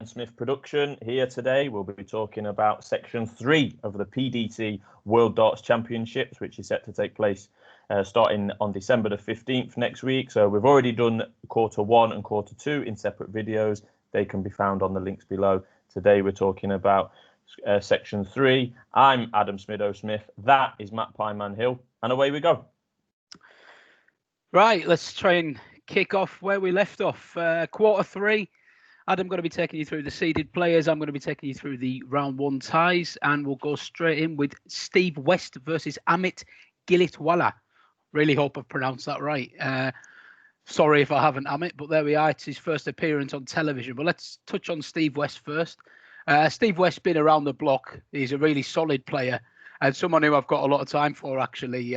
Smith production here today. We'll be talking about Section 3 of the PDC World Darts Championships, which is set to take place starting on December the 15th next week. So we've already done quarter 1 and quarter 2 in separate videos. They can be found on the links below. Today we're talking about Section 3. I'm Adam Smido-Smith. That is Matt Pyman Hill. And away we go. Right, let's try and kick off where we left off. Quarter 3. Adam going to be taking you through the seeded players. I'm going to be taking you through the round 1 ties, and we'll go straight in with Steve West versus Amit Gilitwala. Really hope I've pronounced that right. Sorry if I haven't, Amit, but there we are. It's his first appearance on television. But let's touch on Steve West first. Steve West's been around the block. He's a really solid player and someone who I've got a lot of time for, actually.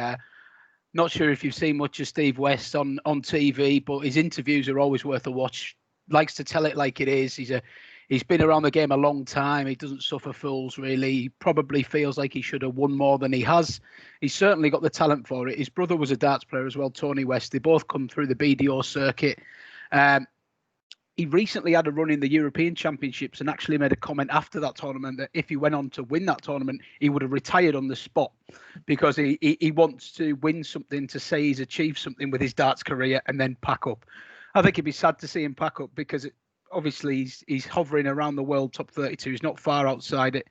Not sure if you've seen much of Steve West on TV, but his interviews are always worth a watch. Likes to tell it like it is. He's been around the game a long time. He doesn't suffer fools, really. He probably feels like he should have won more than he has. He's certainly got the talent for it. His brother was a darts player as well, Tony West. They both come through the BDO circuit. He recently had a run in the European Championships and actually made a comment after that tournament that if he went on to win that tournament, he would have retired on the spot because he wants to win something to say he's achieved something with his darts career and then pack up. I think it'd be sad to see him pack up because obviously he's hovering around the world top 32. He's not far outside it.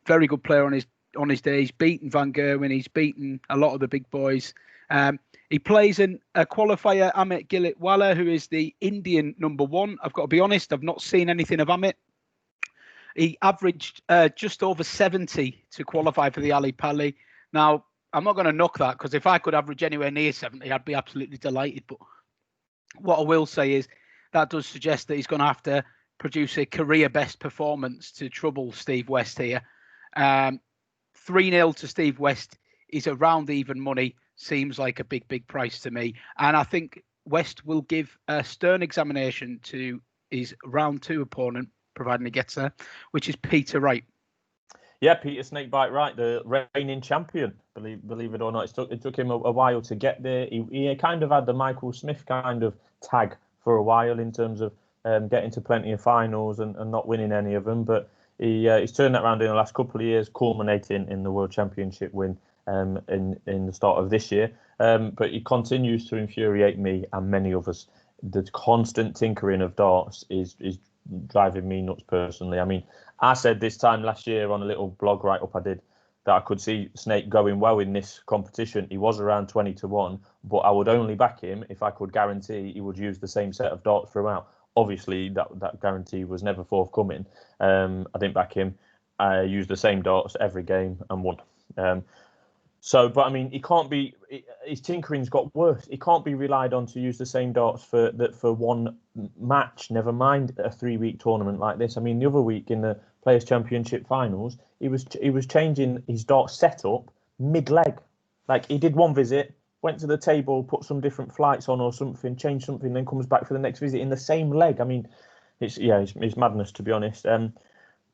Very good player on his day. He's beaten Van Gerwen. He's beaten a lot of the big boys. He plays in a qualifier, Amit Gilitwala, who is the Indian #1. I've got to be honest, I've not seen anything of Amit. He averaged just over 70 to qualify for the Ali Pali. Now, I'm not going to knock that because if I could average anywhere near 70, I'd be absolutely delighted. But what I will say is that does suggest that he's going to have to produce a career best performance to trouble Steve West here. 3-0 to Steve West is around even money. Seems like a big price to me. And I think West will give a stern examination to his round 2 opponent, providing he gets there, which is Peter Wright. Yeah, Peter Snakebite Wright, the reigning champion. Believe it or not, it took him a while to get there. He kind of had the Michael Smith kind of tag for a while in terms of getting to plenty of finals and not winning any of them. But he's turned that around in the last couple of years, culminating in the World Championship win in the start of this year. But he continues to infuriate me and many others. The constant tinkering of darts is driving me nuts personally. I mean, I said this time last year on a little blog write-up I did that I could see Snake going well in this competition. He was around 20 to 1, but I would only back him if I could guarantee he would use the same set of darts throughout. Obviously, that guarantee was never forthcoming. I didn't back him. I used the same darts every game and won. But I mean, he can't be. His tinkering's got worse. He can't be relied on to use the same darts for one match. Never mind a 3-week tournament like this. I mean, the other week in the Players Championship finals, he was changing his dart setup mid-leg. Like he did one visit, went to the table, put some different flights on or something, changed something, then comes back for the next visit in the same leg. I mean, it's madness, to be honest.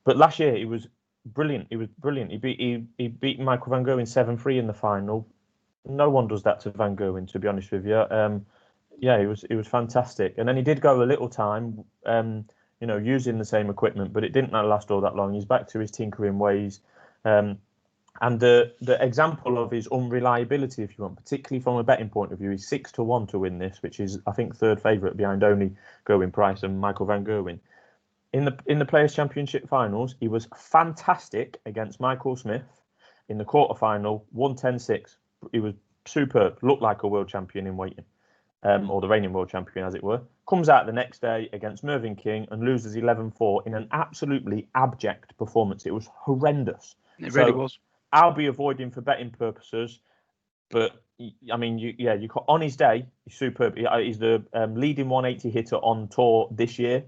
But last year he was brilliant. He was brilliant. He beat Michael Van Gerwen 7-3 in the final. No one does that to Van Gerwen, to be honest with you. He was fantastic. And then he did go a little time, using the same equipment, but it didn't last all that long. He's back to his tinkering ways. And the example of his unreliability, if you want, particularly from a betting point of view, is 6 to 1 to win this, which is, I think, third favourite behind only Gerwyn Price and Michael Van Gerwen. In the Players' Championship finals, he was fantastic against Michael Smith. In the quarterfinal, 1-10-6. He was superb, looked like a world champion in waiting, or the reigning world champion, as it were. Comes out the next day against Mervyn King and loses 11-4 in an absolutely abject performance. It was horrendous. It really was. I'll be avoiding for betting purposes, but I mean, you on his day, he's superb. He's the leading 180 hitter on tour this year.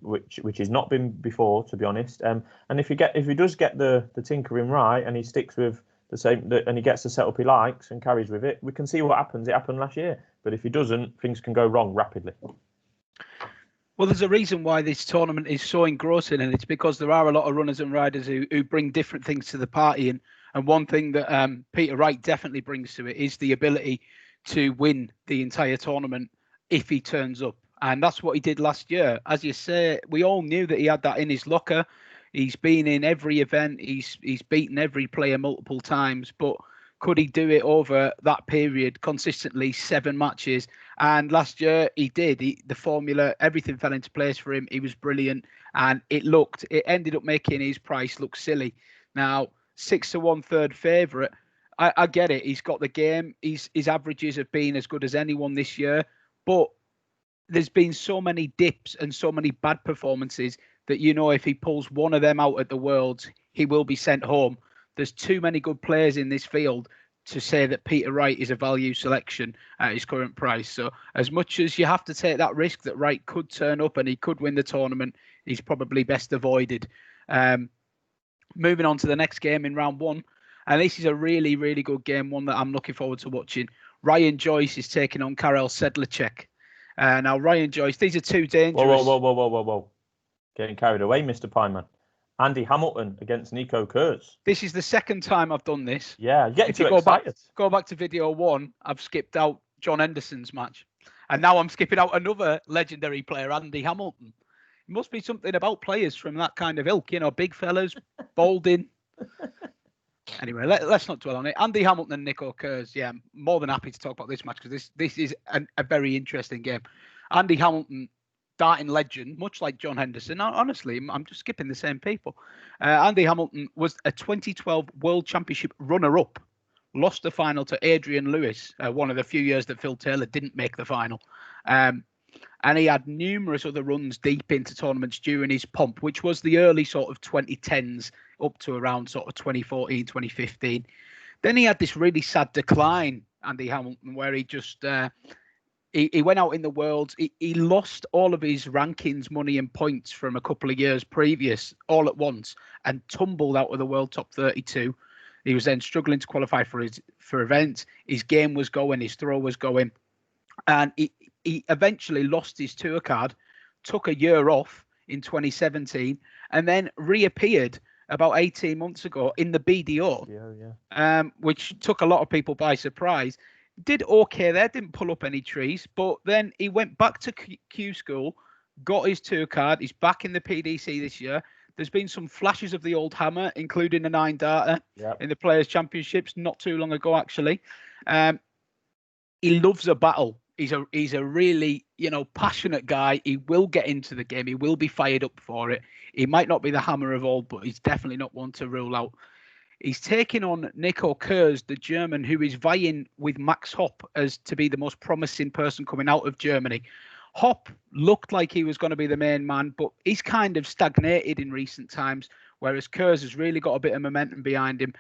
Which has not been before, to be honest. And if he does get the tinkering right and he sticks with the same and he gets the setup he likes and carries with it, we can see what happens. It happened last year, but if he doesn't, things can go wrong rapidly. Well, there's a reason why this tournament is so engrossing, and it's because there are a lot of runners and riders who bring different things to the party. And one thing that Peter Wright definitely brings to it is the ability to win the entire tournament if he turns up. And that's what he did last year. As you say, we all knew that he had that in his locker. He's been in every event. He's beaten every player multiple times. But could he do it over that period consistently, 7 matches? And last year he did. The formula, everything fell into place for him. He was brilliant. And it ended up making his price look silly. Now, 6 to 1/3 favourite. I get it. He's got the game. His averages have been as good as anyone this year. But there's been so many dips and so many bad performances that, if he pulls one of them out at the Worlds, he will be sent home. There's too many good players in this field to say that Peter Wright is a value selection at his current price. So as much as you have to take that risk that Wright could turn up and he could win the tournament, he's probably best avoided. Moving on to the next game in round 1. And this is a really, really good game, one that I'm looking forward to watching. Ryan Joyce is taking on Karel Sedlacek. Now, Ryan Joyce, these are two dangerous... Whoa. Getting carried away, Mr. Pyman. Andy Hamilton against Nico Kurz. This is the second time I've done this. Yeah, getting too excited. Go back to video 1, I've skipped out John Henderson's match. And now I'm skipping out another legendary player, Andy Hamilton. It must be something about players from that kind of ilk, big fellas, balding. Anyway, let's not dwell on it. Andy Hamilton and Nico Kurz. Yeah, I'm more than happy to talk about this match because this is a very interesting game. Andy Hamilton, darting legend, much like John Henderson. Honestly, I'm just skipping the same people. Andy Hamilton was a 2012 World Championship runner-up. Lost the final to Adrian Lewis, one of the few years that Phil Taylor didn't make the final. And he had numerous other runs deep into tournaments during his pomp, which was the early sort of 2010s up to around sort of 2014, 2015. Then he had this really sad decline, Andy Hamilton, where he just he went out in the world. He lost all of his rankings, money and points from a couple of years previous all at once and tumbled out of the world top 32. He was then struggling to qualify for events. His game was going, his throw was going. And he eventually lost his tour card, took a year off in 2017, and then reappeared about 18 months ago in the BDO, which took a lot of people by surprise. Did okay there, didn't pull up any trees, but then he went back to Q School, got his tour card. He's back in the PDC this year. There's been some flashes of the old hammer, including a 9-darter in the Players' Championships not too long ago, actually. He loves a battle. He's a really, passionate guy. He will get into the game. He will be fired up for it. He might not be the hammer of old, but he's definitely not one to rule out. He's taking on Nico Kurz, the German, who is vying with Max Hopp as to be the most promising person coming out of Germany. Hopp looked like he was going to be the main man, but he's kind of stagnated in recent times, whereas Kurz has really got a bit of momentum behind him.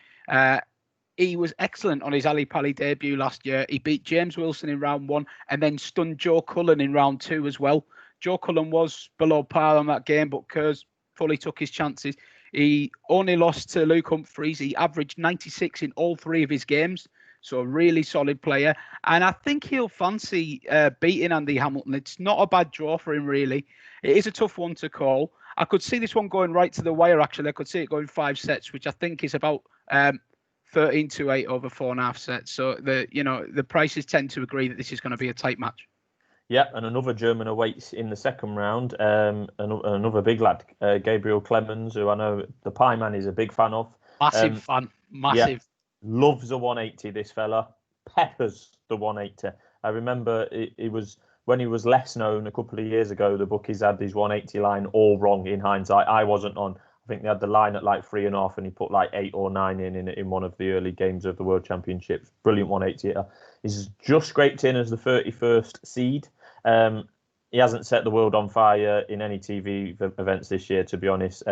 He was excellent on his Ali Pali debut last year. He beat James Wilson in round 1 and then stunned Joe Cullen in round 2 as well. Joe Cullen was below par on that game, but Kurz fully took his chances. He only lost to Luke Humphreys. He averaged 96 in all 3 of his games. So a really solid player. And I think he'll fancy beating Andy Hamilton. It's not a bad draw for him, really. It is a tough one to call. I could see this one going right to the wire, actually. I could see it going 5 sets, which I think is about 13-8 over 4.5 sets. So the prices tend to agree that this is going to be a tight match. Yeah, and another German awaits in the second round. Another big lad, Gabriel Clemens, who I know the Pie Man is a big fan of. Massive fan. Massive. Yeah, loves a 180, this fella. Peppers the 180. I remember it was when he was less known a couple of years ago, the bookies had his 180 line all wrong in hindsight. I wasn't on. I think they had the line at like 3.5 and he put like 8 or 9 in one of the early games of the World Championships. Brilliant 180 hitter. He's just scraped in as the 31st seed. He hasn't set the world on fire in any TV events this year, to be honest.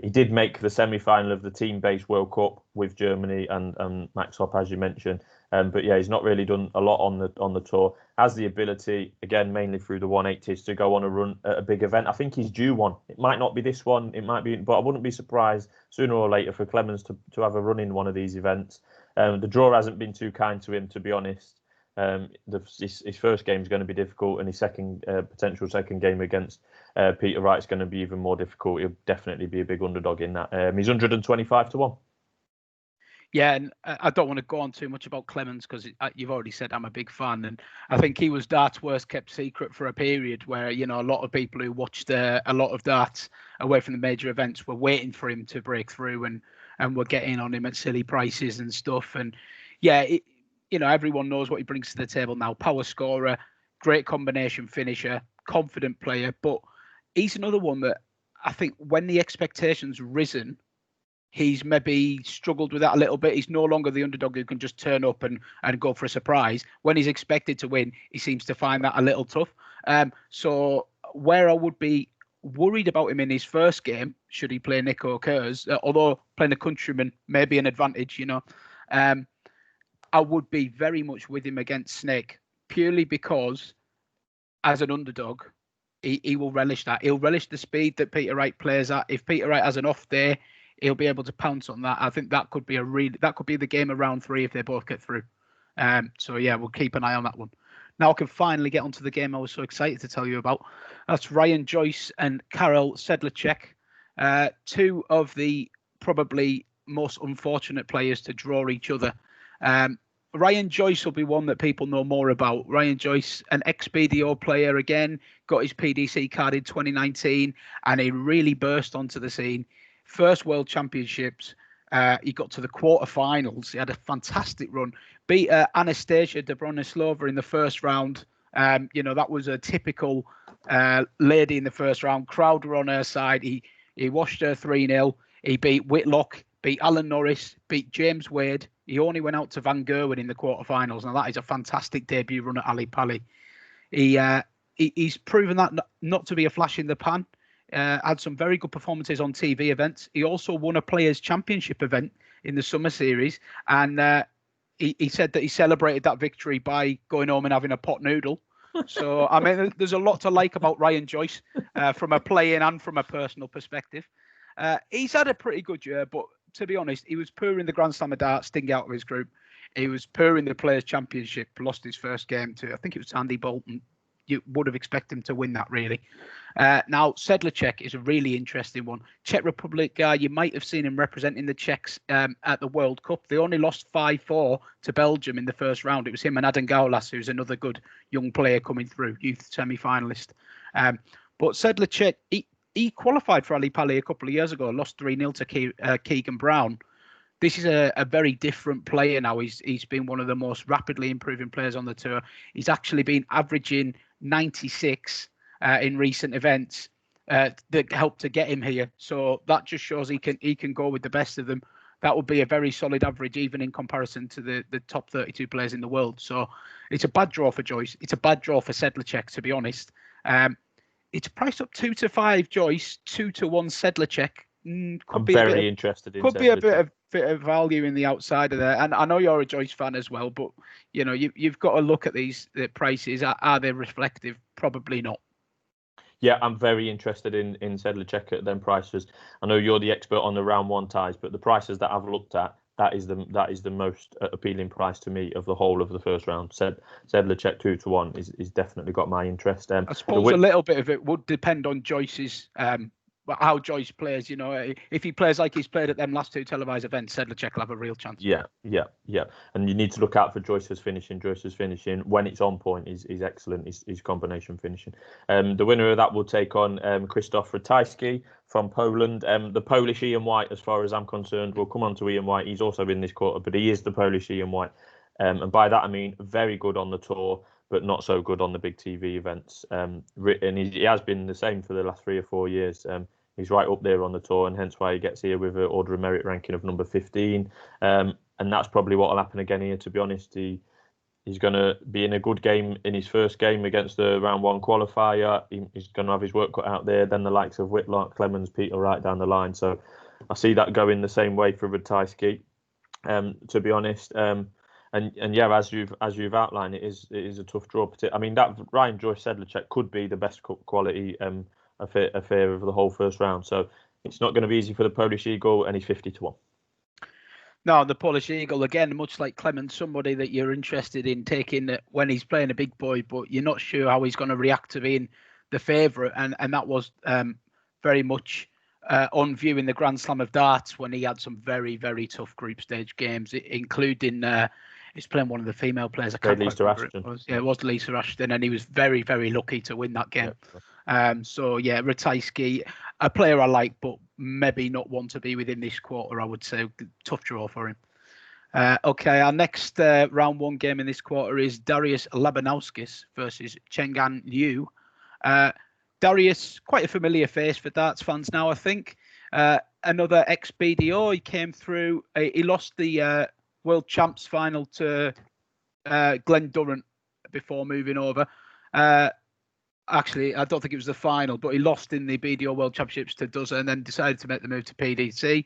He did make the semi-final of the team-based World Cup with Germany and Max Hopp, as you mentioned. But yeah, he's not really done a lot on the tour. Has the ability, again, mainly through the 180s, to go on a run at a big event. I think he's due one. It might not be this one. It might be, but I wouldn't be surprised sooner or later for Clemens to have a run in one of these events. The draw hasn't been too kind to him, to be honest. His first game is going to be difficult, and his potential second game against Peter Wright is going to be even more difficult. He'll definitely be a big underdog in that. He's 125 to 1. Yeah, and I don't want to go on too much about Clemens because you've already said I'm a big fan, and I think he was darts' worst kept secret for a period where a lot of people who watched a lot of darts away from the major events were waiting for him to break through and were getting on him at silly prices and stuff. And yeah, everyone knows what he brings to the table now: power scorer, great combination finisher, confident player. But he's another one that I think when the expectations risen, he's maybe struggled with that a little bit. He's no longer the underdog who can just turn up and go for a surprise. When he's expected to win, he seems to find that a little tough. So where I would be worried about him in his first game, should he play Nico Kurz, although playing a countryman may be an advantage, I would be very much with him against Snake, purely because as an underdog, he will relish that. He'll relish the speed that Peter Wright plays at. If Peter Wright has an off day, he'll be able to pounce on that. I think that could be the game of round 3 if they both get through. So yeah, we'll keep an eye on that one. Now I can finally get onto the game I was so excited to tell you about. That's Ryan Joyce and Karel Sedlacek, two of the probably most unfortunate players to draw each other. Ryan Joyce will be one that people know more about. Ryan Joyce, an ex-BDO player again, got his PDC card in 2019, and he really burst onto the scene. First World Championships, he got to the quarterfinals. He had a fantastic run. Beat Anastasia Dobronislova in the first round. That was a typical lady in the first round. Crowd were on her side. He washed her 3-0. He beat Whitlock, beat Alan Norris, beat James Wade. He only went out to Van Gerwen in the quarterfinals. Now that is a fantastic debut run at Ali Pali. He's proven that not to be a flash in the pan. Had some very good performances on TV events. He also won a Players' Championship event in the Summer Series, and he said that he celebrated that victory by going home and having a pot noodle. So, I mean, there's a lot to like about Ryan Joyce from a playing and from a personal perspective. He's had a pretty good year, but to be honest, he was poor in the Grand Slam of Darts, staying out of his group. He was poor in the Players' Championship, lost his first game to, I think it was Andy Bolton. You would have expected him to win that, really. Now, Sedlacek is a really interesting one. Czech Republic guy, you might have seen him representing the Czechs at the World Cup. They only lost 5-4 to Belgium in the first round. It was him and Adam Gaulas, who's another good young player coming through, youth semi-finalist. But Sedlacek, he qualified for Ali Pali a couple of years ago, lost 3-0 to Keegan Brown. This is a very different player now. He's been one of the most rapidly improving players on the tour. He's actually been averaging 96 in recent events that helped to get him here. So that just shows he can go with the best of them. That would be a very solid average, even in comparison to the top 32 players in the world. So it's a bad draw for Joyce. It's a bad draw for Sedlacek, to be honest. It's priced up 2-5 Joyce, 2-1 Sedlacek. I'm very interested in. Could be a bit of value in the outside of there, and I know you're a Joyce fan as well. But you've got to look at the prices. Are they reflective? Probably not. Yeah, I'm very interested in Sedlacek at them prices. I know you're the expert on the round 1 ties, but the prices that I've looked at, that is the most appealing price to me of the whole of the first round. Sedlacek 2-1 is definitely got my interest. I suppose a little bit of it would depend on Joyce's how Joyce plays. If he plays like he's played at them last 2 televised events, Sedlacek will have a real chance. Yeah. And you need to look out for Joyce's finishing. When it's on point, is excellent. His combination finishing. The winner of that will take on Krzysztof Ratajski from Poland. The Polish Ian White, as far as I'm concerned, we'll come on to Ian White. He's also in this quarter, but he is the Polish Ian White. And by that I mean very good on the tour, but not so good on the big TV events. And he has been the same for the last 3 or 4 years. He's right up there on the tour, and hence why he gets here with an order of merit ranking of number 15. And that's probably what will happen again here, to be honest. He's going to be in a good game in his first game against the round 1 qualifier. He's going to have his work cut out there. Then the likes of Whitlock, Clemens, Peter Wright down the line. So I see that going the same way for Ratajski, to be honest. And yeah, as you've outlined, it is a tough draw. I mean, that Ryan Joyce Sedlacek could be the best quality affair of the whole first round. So it's not going to be easy for the Polish Eagle, and he's 50-1. No, the Polish Eagle, again, much like Clemens, somebody that you're interested in taking when he's playing a big boy, but you're not sure how he's going to react to being the favourite. And that was very much on viewing the Grand Slam of Darts when he had some very, very tough group stage games, including he's playing one of the female players. I can't quite remember who it was. Yeah, it was Lisa Ashton, and he was very, very lucky to win that game. So yeah, Ratajski, a player I like, but maybe not one to be within this quarter. I would say tough draw for him. Okay, our next round one game in this quarter is Darius Labanauskis versus Chengan Liu. Darius, quite a familiar face for darts fans now, I think. Another ex-BDO. He came through. He lost the World Champs final to Glenn Durrant before moving over. Actually, I don't think it was the final, but he lost in the BDO World Championships to Duzza and then decided to make the move to PDC.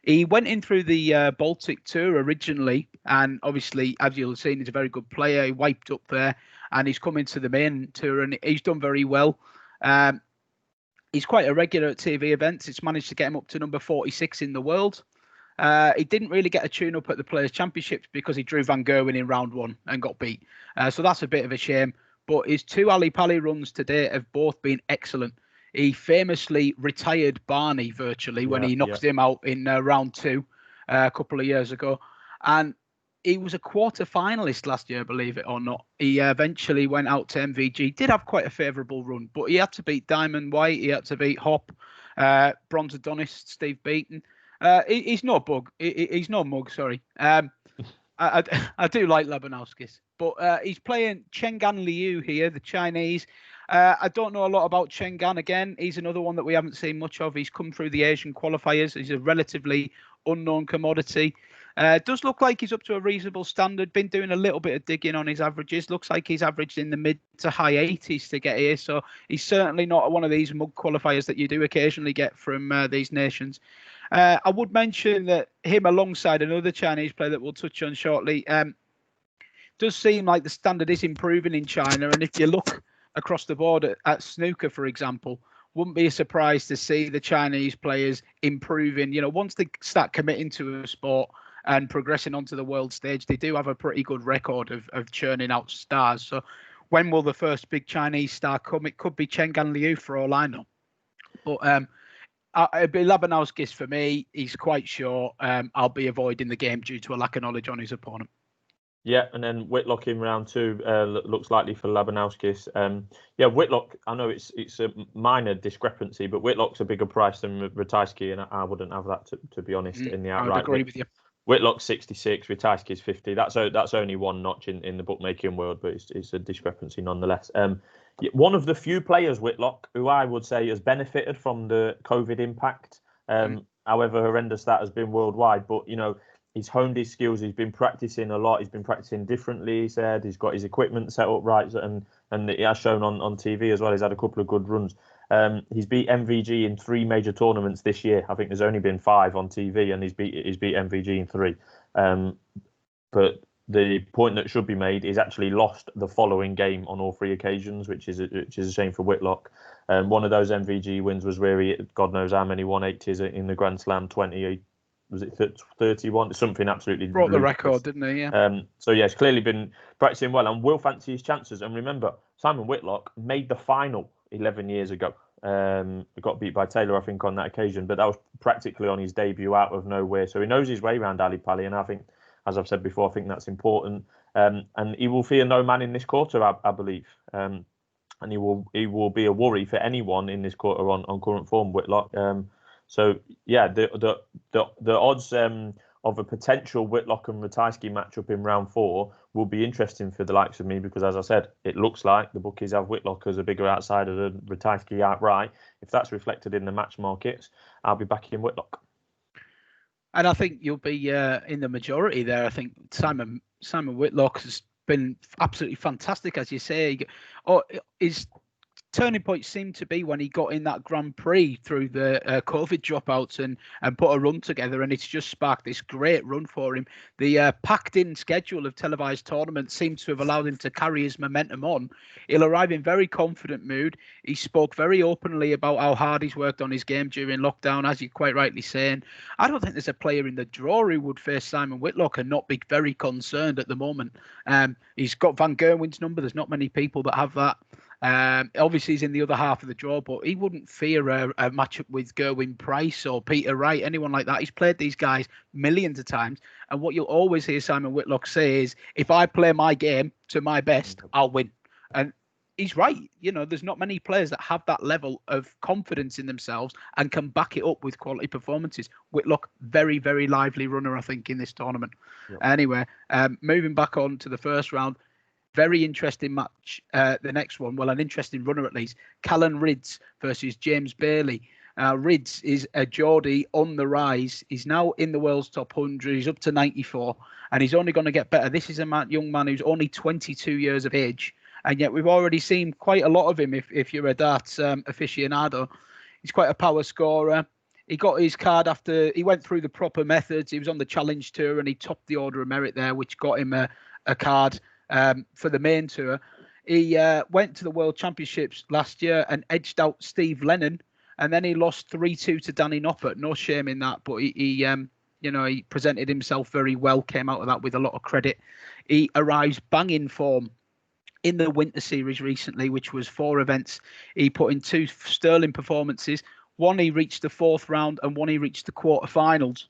He went in through the Baltic Tour originally, and obviously, as you'll have seen, he's a very good player. He wiped up there, and he's come into the main tour, and he's done very well. He's quite a regular at TV events. It's managed to get him up to number 46 in the world. He didn't really get a tune-up at the Players' Championships because he drew Van Gerwen in round one and got beat. So that's a bit of a shame. But his two Ali Pali runs to date have both been excellent. He famously retired Barney virtually when he knocked him out in round two a couple of years ago. And he was a quarter finalist last year, believe it or not. He eventually went out to MVG, did have quite a favourable run, but he had to beat Diamond White, he had to beat Hop, Bronze Adonis, Steve Beaton. He's no bug. He's no mug, sorry. I do like Labanauskis, but he's playing Chengan Liu here, the Chinese. I don't know a lot about Chengan. Again, he's another one that we haven't seen much of. He's come through the Asian qualifiers. He's a relatively unknown commodity. Does look like he's up to a reasonable standard. Been doing a little bit of digging on his averages. Looks like he's averaged in the mid to high 80s to get here. So he's certainly not one of these mug qualifiers that you do occasionally get from these nations. I would mention that him alongside another Chinese player that we'll touch on shortly does seem like the standard is improving in China. And if you look across the board at snooker, for example, wouldn't be surprised to see the Chinese players improving. You know, once they start committing to a sport and progressing onto the world stage, they do have a pretty good record of churning out stars. So when will the first big Chinese star come? It could be Chengan Liu for all I know. But it'd be Labanauskis for me. He's quite short. I'll be avoiding the game due to a lack of knowledge on his opponent. Yeah, and then Whitlock in round two looks likely for Labanauskis. Whitlock, I know it's a minor discrepancy, but Whitlock's a bigger price than Ratajski, and I wouldn't have that, to be honest, in the outright. I would agree with you. Whitlock's 66, Ratajski's 50. That's only one notch in the bookmaking world, but it's a discrepancy nonetheless. One of the few players, Whitlock, who I would say has benefited from the COVID impact, however horrendous that has been worldwide. But, you know, he's honed his skills. He's been practicing a lot. He's been practicing differently, he said. He's got his equipment set up right, and he has shown on TV as well. He's had a couple of good runs. He's beat MVG in 3 major tournaments this year. I think there's only been 5 on TV, and he's beat MVG in 3. But the point that should be made is actually lost the following game on all 3 occasions, which is a shame for Whitlock. One of those MVG wins was where he, God knows how many 180s in the Grand Slam, 20. Was it 31? Something absolutely broke the record, didn't he? Yeah. So yeah, he's clearly been practicing well and will fancy his chances. And remember, Simon Whitlock made the final 11 years ago. He got beat by Taylor, I think, on that occasion, but that was practically on his debut out of nowhere. So he knows his way around Ali Pali, and I think, as I've said before, I think that's important. And he will fear no man in this quarter, I believe. And he will be a worry for anyone in this quarter on current form, Whitlock. So yeah, the odds of a potential Whitlock and Ratajski matchup in round 4 will be interesting for the likes of me, because, as I said, it looks like the bookies have Whitlock as a bigger outsider than Ratajski outright. If that's reflected in the match markets, I'll be backing Whitlock. And I think you'll be in the majority there. I think Simon Whitlock has been absolutely fantastic, as you say. His turning point seemed to be when he got in that Grand Prix through the COVID dropouts and put a run together, and it's just sparked this great run for him. The packed-in schedule of televised tournaments seems to have allowed him to carry his momentum on. He'll arrive in very confident mood. He spoke very openly about how hard he's worked on his game during lockdown, as you're quite rightly saying. I don't think there's a player in the draw who would face Simon Whitlock and not be very concerned at the moment. He's got Van Gerwen's number. There's not many people that have that. Obviously, he's in the other half of the draw, but he wouldn't fear a matchup with Gerwyn Price or Peter Wright, anyone like that. He's played these guys millions of times. And what you'll always hear Simon Whitlock say is, if I play my game to my best, I'll win. And he's right. There's not many players that have that level of confidence in themselves and can back it up with quality performances. Whitlock, very, very lively runner, I think, in this tournament. Yep. Anyway, moving back on to the first round. Very interesting match. The next one, well, an interesting runner at least. Callan Rydz versus James Bailey. Rydz is a Geordie on the rise. He's now in the world's top 100. He's up to 94, and he's only going to get better. This is a young man who's only 22 years of age, and yet we've already seen quite a lot of him. If you're a darts aficionado, he's quite a power scorer. He got his card after he went through the proper methods. He was on the Challenge Tour, and he topped the Order of Merit there, which got him a card for the main tour. He went to the World Championships last year and edged out Steve Lennon, and then he lost 3-2 to Danny Noppert. No shame in that, but he presented himself very well, came out of that with a lot of credit. He arrives banging form in the Winter Series recently, which was 4 events. He put in 2 sterling performances. One he reached the 4th round, and one he reached the quarterfinals.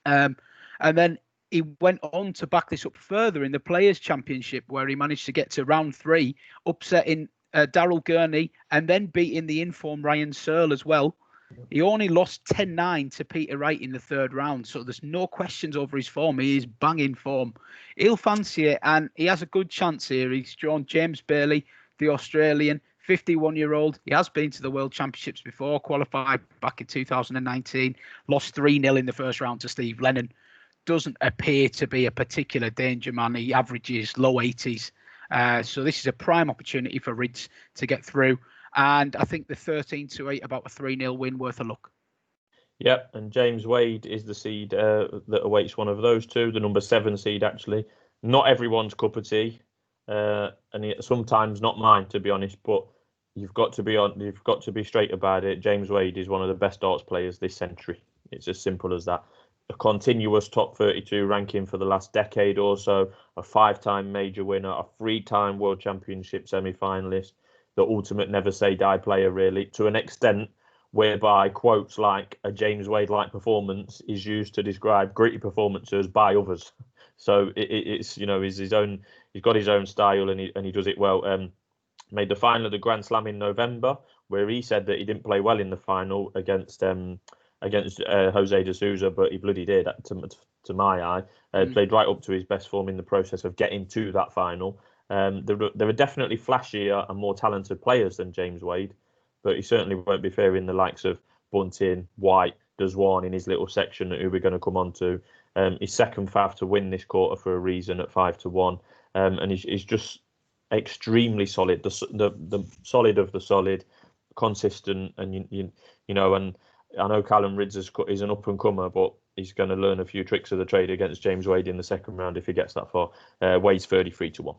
And then he went on to back this up further in the Players' Championship, where he managed to get to round 3, upsetting Daryl Gurney and then beating the informed Ryan Searle as well. He only lost 10-9 to Peter Wright in the 3rd round, so there's no questions over his form. He is banging form. He'll fancy it, and he has a good chance here. He's drawn James Bailey, the Australian, 51-year-old. He has been to the World Championships before, qualified back in 2019, lost 3-0 in the first round to Steve Lennon. Doesn't appear to be a particular danger man. He averages low 80s. So this is a prime opportunity for Rydz to get through. And I think the 13-8, about a 3-0 win, worth a look. Yep, and James Wade is the seed that awaits one of those two, the number 7 seed, actually. Not everyone's cup of tea, and sometimes not mine, to be honest, but you've got to be straight about it. James Wade is one of the best darts players this century. It's as simple as that. A continuous top 32 ranking for the last decade or so, a 5-time major winner, a 3-time World Championship semi-finalist, the ultimate never say die player, really, to an extent whereby quotes like a James Wade-like performance is used to describe gritty performances by others. So it's he's his own. He's got his own style, and he does it well. Made the final of the Grand Slam in November, where he said that he didn't play well in the final against Jose de Souza, but he bloody did, to my eye. Played right up to his best form in the process of getting to that final. There are definitely flashier and more talented players than James Wade, but he certainly won't be fearing the likes of Bunting, White, Deswan in his little section who we're going to come on to. He's second fav to win this quarter for a reason at 5-1, and he's just extremely solid. The solid of the solid, consistent, and and I know Callan Rydz is an up and comer, but he's going to learn a few tricks of the trade against James Wade in the second round if he gets that far. Wade's 33-1.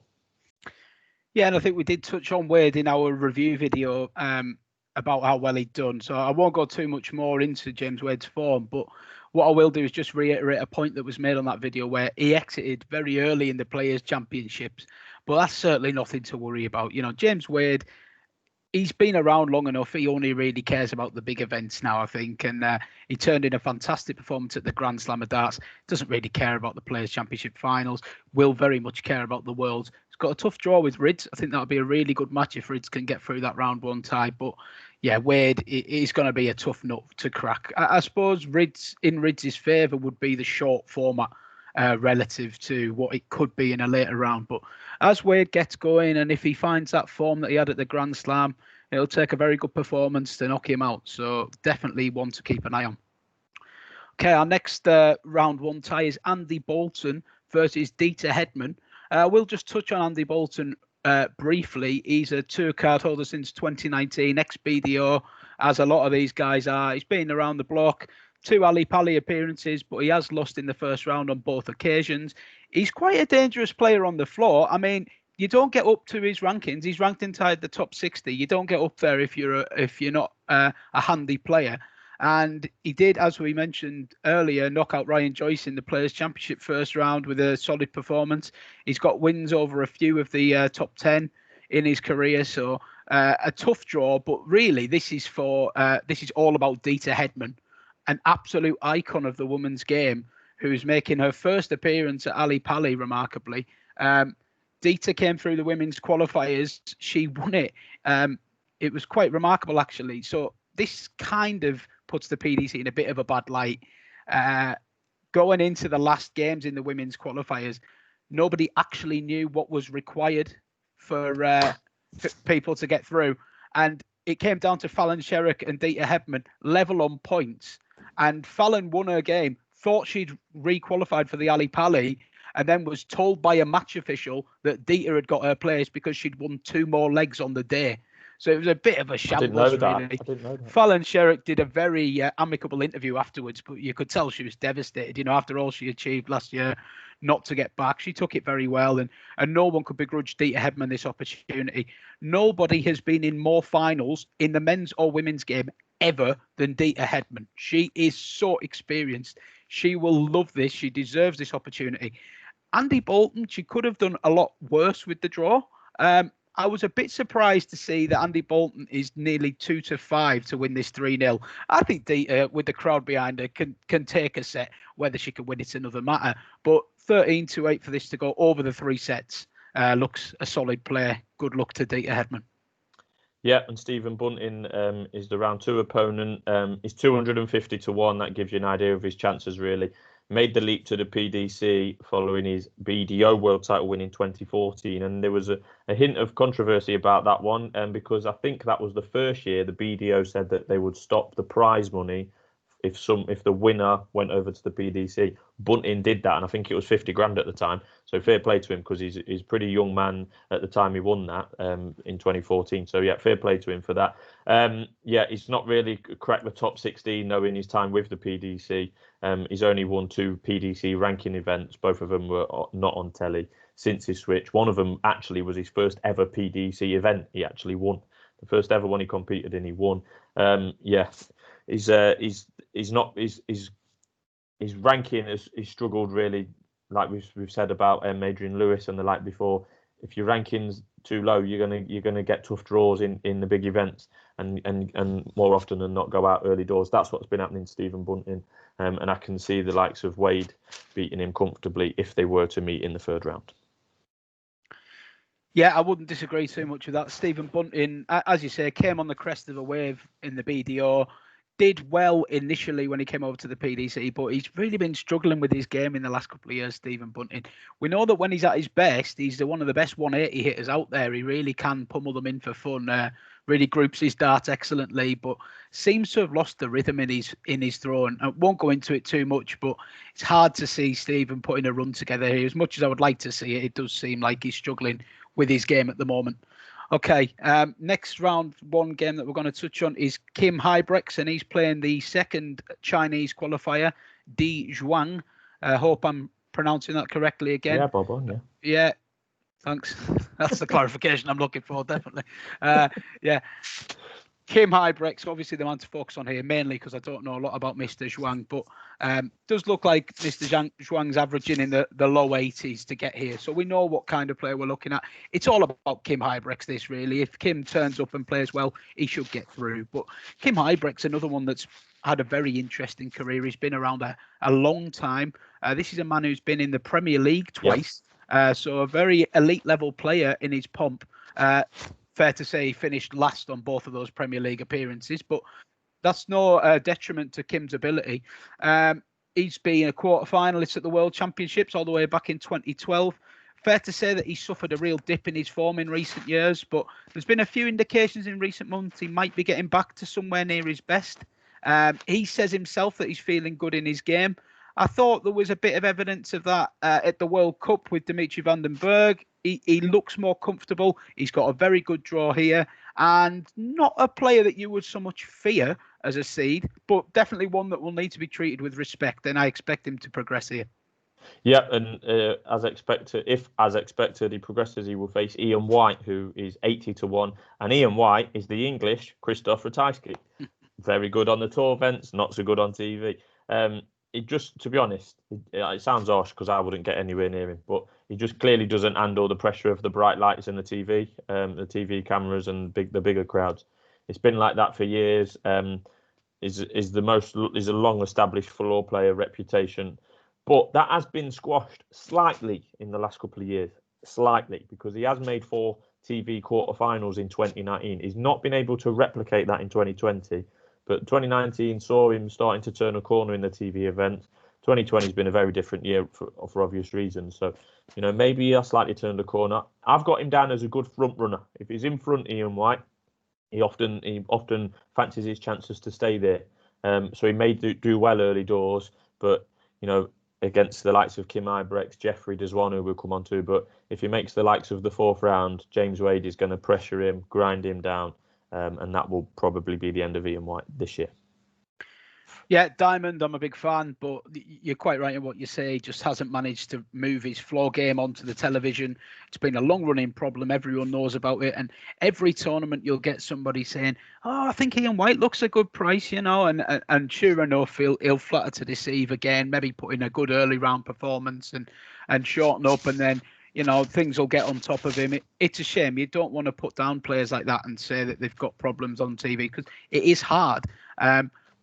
Yeah, and I think we did touch on Wade in our review video about how well he'd done. So I won't go too much more into James Wade's form, but what I will do is just reiterate a point that was made on that video where he exited very early in the Players' Championships, but that's certainly nothing to worry about. James Wade, he's been around long enough. He only really cares about the big events now, I think. And he turned in a fantastic performance at the Grand Slam of Darts. Doesn't really care about the Players' Championship finals. Will very much care about the Worlds. He's got a tough draw with Rydz. I think that'll be a really good match if Rydz can get through that round 1 tie. But yeah, Wade is going to be a tough nut to crack. I suppose Rydz's favour would be the short format relative to what it could be in a later round. But as Wade gets going, and if he finds that form that he had at the Grand Slam, it'll take a very good performance to knock him out. So definitely one to keep an eye on. Okay, our next round 1 tie is Andy Bolton versus Dieter Hedman. We'll just touch on Andy Bolton briefly. He's a tour card holder since 2019, ex-BDO, as a lot of these guys are. He's been around the block. 2 Ali Pali appearances, but he has lost in the first round on both occasions. He's quite a dangerous player on the floor. I mean, you don't get up to his rankings. He's ranked inside the top 60. You don't get up there if you're not a handy player. And he did, as we mentioned earlier, knock out Ryan Joyce in the Players' Championship first round with a solid performance. He's got wins over a few of the top 10. in his career. So a tough draw, but really this is all about Dieter Hedman, an absolute icon of the women's game, who's making her first appearance at Ali Pali, remarkably. Dieter came through the women's qualifiers. She won it. It was quite remarkable, actually. So this kind of puts the PDC in a bit of a bad light. Going into the last games in the women's qualifiers, nobody actually knew what was required for people to get through. And it came down to Fallon Sherrock and Dieter Hedman level on points. And Fallon won her game, thought she'd re-qualified for the Ali Pali, and then was told by a match official that Dieter had got her place because she'd won 2 more legs on the day. So it was a bit of a shambles, really. I didn't know that. Fallon Sherrock did a very amicable interview afterwards, but you could tell she was devastated. You know, after all she achieved last year, not to get back. She took it very well, and no one could begrudge Dieter Hedman this opportunity. Nobody has been in more finals in the men's or women's game ever than Dieter Hedman. She is so experienced. She will love this. She deserves this opportunity. Andy Bolton, she could have done a lot worse with the draw. I was a bit surprised to see that Andy Bolton is nearly 2-5 to win this 3-0. I think Dieter, with the crowd behind her, can take a set. Whether she can win it's another matter. But 13-8 for this to go over the 3 sets looks a solid play. Good luck to Dieter Hedman. Yeah, and Stephen Bunting is the round 2 opponent. He's 250-1. That gives you an idea of his chances, really. Made the leap to the PDC following his BDO world title win in 2014. And there was a hint of controversy about that one, because I think that was the first year the BDO said that they would stop the prize money if the winner went over to the PDC. Bunting did that, and I think it was 50 grand at the time. So fair play to him, because he's a pretty young man at the time he won that in 2014. So yeah, fair play to him for that. He's not really cracked the top 16 though in his time with the PDC. He's only won 2 PDC ranking events. Both of them were not on telly since his switch. One of them actually was his first ever PDC event. He actually won the first ever one he competed in. He won. His ranking has struggled, really, like we've said about Adrian Lewis and the like before. If your ranking's too low, you're gonna get tough draws in the big events, and more often than not go out early doors. That's what's been happening to Stephen Bunting, and I can see the likes of Wade beating him comfortably if they were to meet in the 3rd round. Yeah, I wouldn't disagree too much with that. Stephen Bunting, as you say, came on the crest of a wave in the BDO. Did well initially when he came over to the PDC, but he's really been struggling with his game in the last couple of years, Stephen Bunting. We know that when he's at his best, he's one of the best 180 hitters out there. He really can pummel them in for fun, really groups his darts excellently, but seems to have lost the rhythm in his throw. And I won't go into it too much, but it's hard to see Stephen putting a run together here. As much as I would like to see it, it does seem like he's struggling with his game at the moment. Okay, next round 1 game that we're going to touch on is Kim Hybrex, and he's playing the 2nd Chinese qualifier, Di Zhuang. I hope I'm pronouncing that correctly again. Yeah, Bob on, yeah. Yeah, thanks. That's the clarification I'm looking for, definitely. Yeah. Kim Hybrex, obviously the man to focus on here, mainly because I don't know a lot about Mr. Zhuang, but does look like Mr. Zhuang's averaging in the low 80s to get here. So we know what kind of player we're looking at. It's all about Kim Hybrex, this really. If Kim turns up and plays well, he should get through. But Kim Hybrex, another one that's had a very interesting career. He's been around a long time. This is a man who's been in the Premier League twice. Yep. So a very elite level player in his pomp. Fair to say he finished last on both of those Premier League appearances, but that's no detriment to Kim's ability. He's been a quarter-finalist at the World Championships all the way back in 2012. Fair to say that he suffered a real dip in his form in recent years, but there's been a few indications in recent months he might be getting back to somewhere near his best. He says himself that he's feeling good in his game. I thought there was a bit of evidence of that at the World Cup with Dimitri van den Berg. He looks more comfortable. He's got a very good draw here, and not a player that you would so much fear as a seed, but definitely one that will need to be treated with respect, and I expect him to progress here. Yeah, and as expected, he progresses, he will face Ian White, who is 80-1, and Ian White is the English Christoph Ratajski. Very good on the tour events, not so good on TV. To be honest, it sounds harsh because I wouldn't get anywhere near him, but he just clearly doesn't handle the pressure of the bright lights and the TV cameras and the bigger crowds. It's been like that for years. Is a long established floor player reputation, but that has been squashed slightly in the last couple of years, because he has made 4 TV quarterfinals in 2019. He's not been able to replicate that in 2020, but 2019 saw him starting to turn a corner in the TV events. 2020 has been a very different year for obvious reasons. So, maybe he has slightly turned a corner. I've got him down as a good front runner. If he's in front, Ian White, he often fancies his chances to stay there. So he may do well early doors, but against the likes of Kim Ibrex, Jeffrey Deswan, who we'll come on to. But if he makes the likes of the 4th round, James Wade is going to pressure him, grind him down, and that will probably be the end of Ian White this year. Yeah, Diamond, I'm a big fan, but you're quite right in what you say. He just hasn't managed to move his floor game onto the television. It's been a long-running problem. Everyone knows about it. And every tournament, you'll get somebody saying, I think Ian White looks a good price, and sure enough, he'll flatter to deceive again, maybe put in a good early round performance and shorten up, and then things will get on top of him. It's a shame. You don't want to put down players like that and say that they've got problems on TV, because it is hard.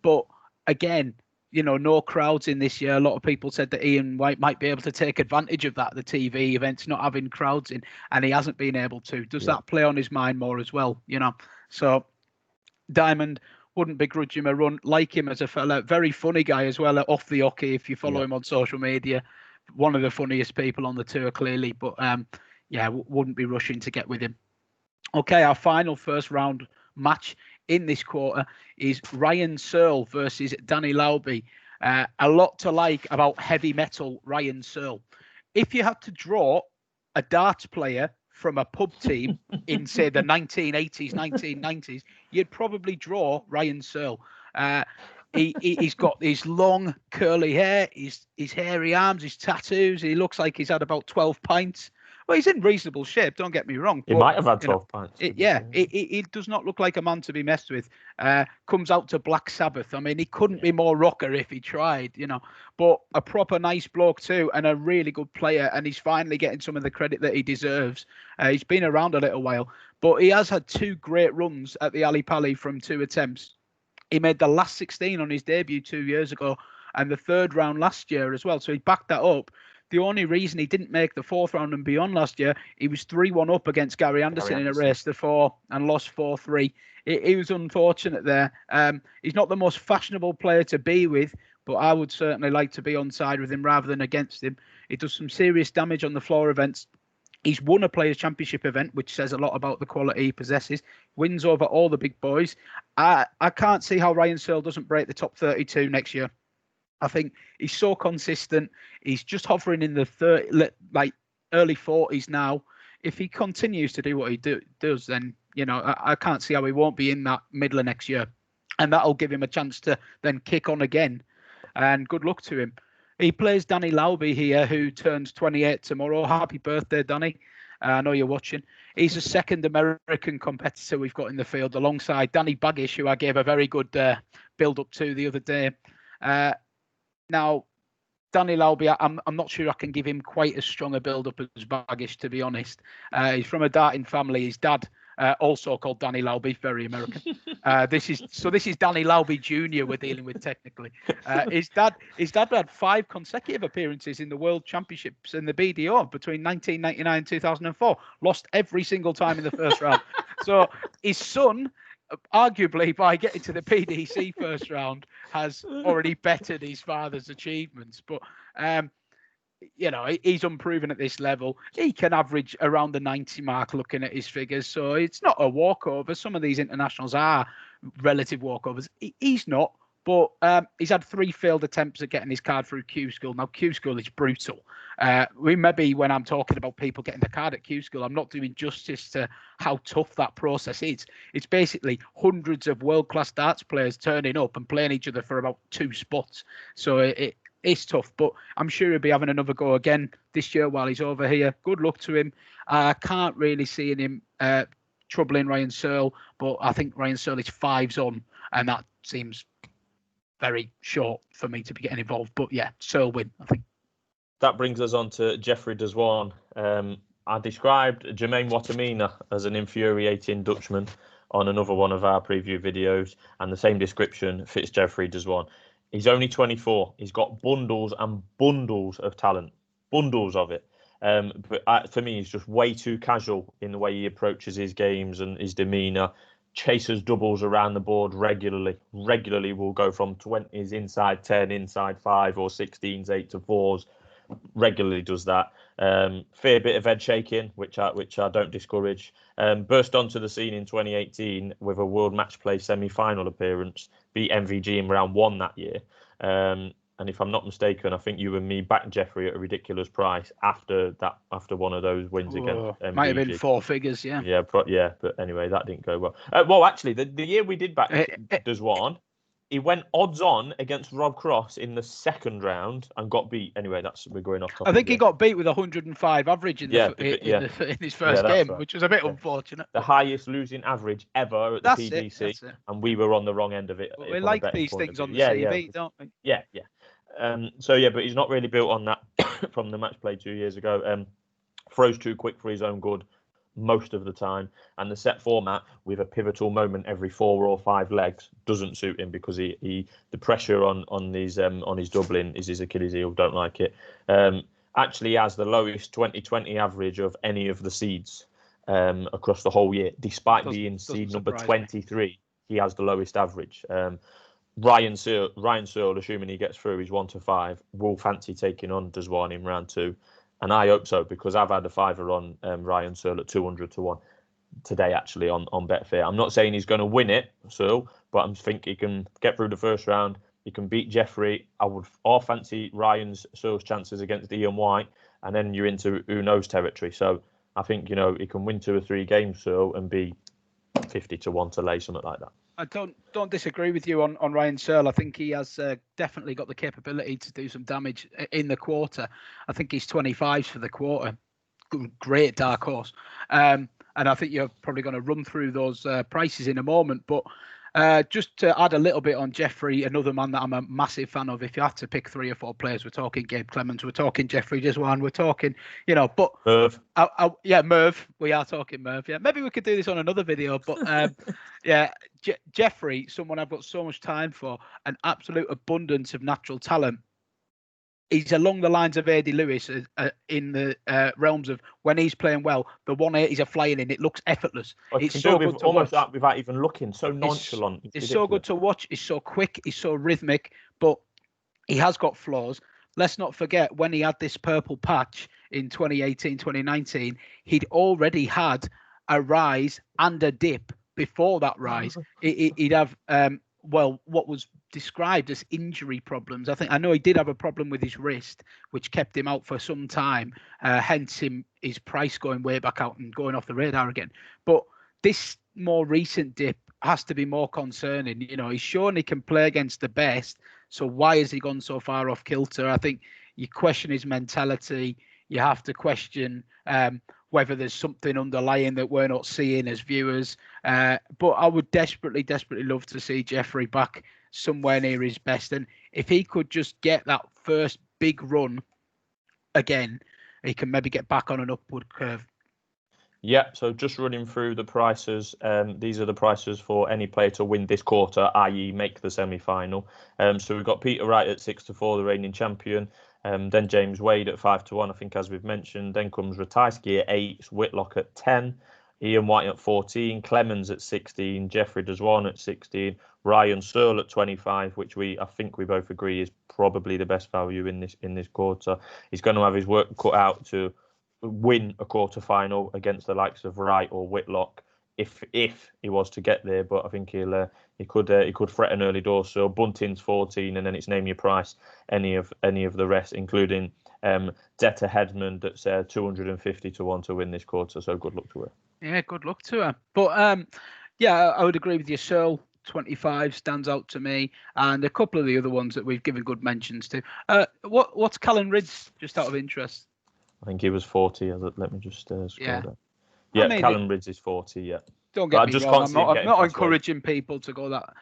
But again, no crowds in this year. A lot of people said that Ian White might be able to take advantage of that, the TV events not having crowds in, and he hasn't been able to. Does that play on his mind more as well? So Diamond, wouldn't begrudge him a run. Like him as a fella, very funny guy as well, off the hockey. If you follow him on social media, one of the funniest people on the tour, clearly. But wouldn't be rushing to get with him. Okay, our final first round match in this quarter is Ryan Searle versus Danny Lauby. A lot to like about heavy metal Ryan Searle. If you had to draw a darts player from a pub team in, say, the 1980s, 1990s, you'd probably draw Ryan Searle. He's got his long curly hair, his hairy arms, his tattoos. He looks like he's had about 12 pints. Well, he's in reasonable shape, don't get me wrong. He might have had 12 pints. He does not look like a man to be messed with. Comes out to Black Sabbath. I mean, he couldn't be more rocker if he tried, But a proper nice bloke too, and a really good player. And he's finally getting some of the credit that he deserves. He's been around a little while, but he has had 2 great runs at the Ali Pali from 2 attempts. He made the last 16 on his debut 2 years ago, and the 3rd round last year as well. So he backed that up. The only reason he didn't make the 4th round and beyond last year, he was 3-1 up against Gary Anderson in a race to 4 and lost 4-3. He was unfortunate there. He's not the most fashionable player to be with, but I would certainly like to be on side with him rather than against him. He does some serious damage on the floor events. He's won a Players' Championship event, which says a lot about the quality he possesses. Wins over all the big boys. I can't see how Ryan Searle doesn't break the top 32 next year. I think he's so consistent. He's just hovering in the early 40s now. If he continues to do what he does, then I can't see how he won't be in that middle of next year, and that'll give him a chance to then kick on again. And good luck to him. He plays Danny Lauby here, who turns 28 tomorrow. Happy birthday, Danny! I know you're watching. He's the 2nd American competitor we've got in the field, alongside Danny Baggish, who I gave a very good build-up to the other day. Now, Danny Lauby, I'm not sure I can give him quite as strong a build-up as Baggish, to be honest. He's from a darting family. His dad, also called Danny Lauby, very American. This is Danny Lauby Jr. we're dealing with technically. His dad had 5 consecutive appearances in the World Championships in the BDO between 1999 and 2004. Lost every single time in the first round. So his son, arguably by getting to the PDC first round, has already bettered his father's achievements. But he's unproven at this level. He can average around the 90 mark looking at his figures, so it's not a walkover. Some of these internationals are relative walkovers. He's not, but he's had 3 failed attempts at getting his card through Q School. Now, Q School is brutal. When I'm talking about people getting the card at Q School, I'm not doing justice to how tough that process is. It's basically hundreds of world-class darts players turning up and playing each other for about 2 spots. So it's tough, but I'm sure he'll be having another go again this year while he's over here. Good luck to him. I can't really see him troubling Ryan Searle, but I think Ryan Searle is 5s on, and that seems very short for me to be getting involved. But yeah, Searle win, I think. that brings us on to Jeffrey Deswan. I described Jermaine Watamina as an infuriating Dutchman on another one of our preview videos, and the same description fits Jeffrey Deswan. He's only 24. He's got bundles and bundles of talent, bundles of it. But for me, he's just way too casual in the way he approaches his games and his demeanour. Chases doubles around the board regularly. Regularly will go from 20s inside 10, inside 5, or 16s 8 to 4s. Regularly does that. Fair bit of head shaking, which I don't discourage. Burst onto the scene in 2018 with a World Match Play semi-final appearance. Beat MVG in round 1 that year. And if I'm not mistaken, I think you and me backed Jeffrey at a ridiculous price after one of those wins against MVG. Might have been 4 figures, yeah. Yeah, but anyway, that didn't go well. Well, actually, the year we did back Deswan, he went odds on against Rob Cross in the second round and got beat. Anyway, we're going off topic. I think he got beat with 105 average in his first game, right. Which was a bit unfortunate. The highest losing average ever at the PDC, and we were on the wrong end of it. But we like these things on the CV, don't we? Yeah. But he's not really built on that from the match play 2 years ago. Throws too quick for his own good most of the time, and the set format with a pivotal moment every 4 or 5 legs doesn't suit him because the pressure on his doubling is his Achilles heel. Don't like it. Actually has the lowest 2020 average of any of the seeds across the whole year, despite being seed number 23. He has the lowest average. Ryan Searle, assuming he gets through, he's 1 to 5. Will fancy taking on Deswan in round 2. And I hope so, because I've had a fiver on Ryan Searle at 200 to 1 today, actually, on Betfair. I'm not saying he's going to win it, Searle, but I think he can get through the first round. He can beat Jeffrey. I would fancy Searle's chances against Ian White, and then you're into who knows territory. So I think, he can win 2 or 3 games, Searle, and be 50 to 1 to lay, something like that. I don't disagree with you on Ryan Searle. I think he has definitely got the capability to do some damage in the quarter. I think he's 25s for the quarter. Great dark horse. And I think you're probably going to run through those prices in a moment. But just to add a little bit on Jeffrey, another man that I'm a massive fan of. If you have to pick 3 or 4 players, we're talking Gabe Clemens, we're talking Jeffrey Deswan, we're talking, but Merv. Merv. We are talking Merv. Yeah, maybe we could do this on another video. But Jeffrey, someone I've got so much time for, an absolute abundance of natural talent. He's along the lines of Eddie Lewis in the realms of when he's playing well, the 180s are flying in. It looks effortless. It's so good to watch. Almost without even looking, so nonchalant. It's so good to watch. He's so quick. He's so rhythmic, but he has got flaws. Let's not forget when he had this purple patch in 2018, 2019, he'd already had a rise and a dip before that rise. He'd have, what was described as injury problems. I know he did have a problem with his wrist, which kept him out for some time, hence his price going way back out and going off the radar again. But this more recent dip has to be more concerning. He's shown he can play against the best, so why has he gone so far off kilter? I think you question his mentality. You have to question whether there's something underlying that we're not seeing as viewers. But I would desperately love to see Jeffrey back somewhere near his best. And if he could just get that first big run again, he can maybe get back on an upward curve. Yeah, so just running through the prices. These are the prices for any player to win this quarter, i.e. make the semi-final. So we've got Peter Wright at 6 to 4, the reigning champion. Then James Wade at 5 to 1, I think, as we've mentioned. Then comes Ratajski at 8, Whitlock at 10, Ian White at 14, Clemens at 16, Jeffrey Deswan at 16, Ryan Searle at 25, which I think we both agree is probably the best value in this quarter. He's going to have his work cut out to win a quarter final against the likes of Wright or Whitlock if he was to get there, but I think he could threat an early door. So Bunting's 14, and then it's name your price. Any of the rest, including Detta Hedman, that's 250 to 1 to win this quarter. So good luck to her. Yeah, good luck to her. But I would agree with you. Searle 25 stands out to me, and a couple of the other ones that we've given good mentions to. What's Callan Ridd's, just out of interest? I think he was 40. Let me just scroll down. Yeah, I mean, Callan Ridge is 40, yeah. Don't get me wrong, I'm not encouraging people to go that,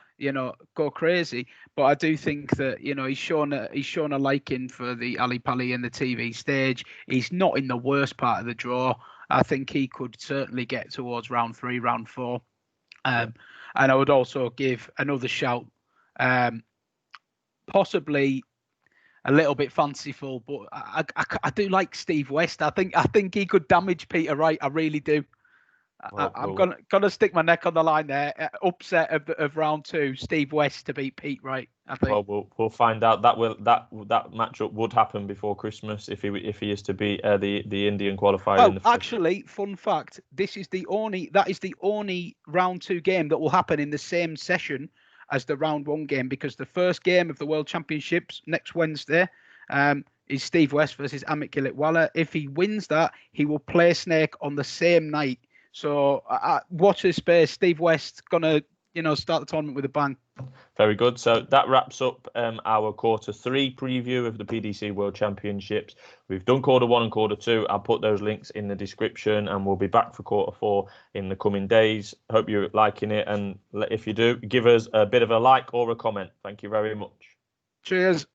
go crazy. But I do think that he's shown a liking for the Ali Pali and the TV stage. He's not in the worst part of the draw. I think he could certainly get towards round 3, round 4. And I would also give another shout, possibly a little bit fanciful, but I do like Steve West. I think he could damage Peter Wright. I really do. I'm gonna stick my neck on the line there. Upset of round 2, Steve West to beat Pete Wright. I think. Well, we'll find out. That matchup would happen before Christmas if he is to beat the Indian qualifier. Actually, fun fact: that is the only round 2 game that will happen in the same session as the round 1 game, because the first game of the World Championships next Wednesday is Steve West versus Amit Kilitwala. If he wins that, he will play Snake on the same night. So watch this space. Steve West gonna start the tournament with a bang. Very good. So that wraps up our quarter 3 preview of the PDC World Championships. We've done quarter 1 and quarter 2. I'll put those links in the description, and we'll be back for quarter 4 in the coming days. Hope you're liking it, and if you do, give us a bit of a like or a comment. Thank you very much. Cheers.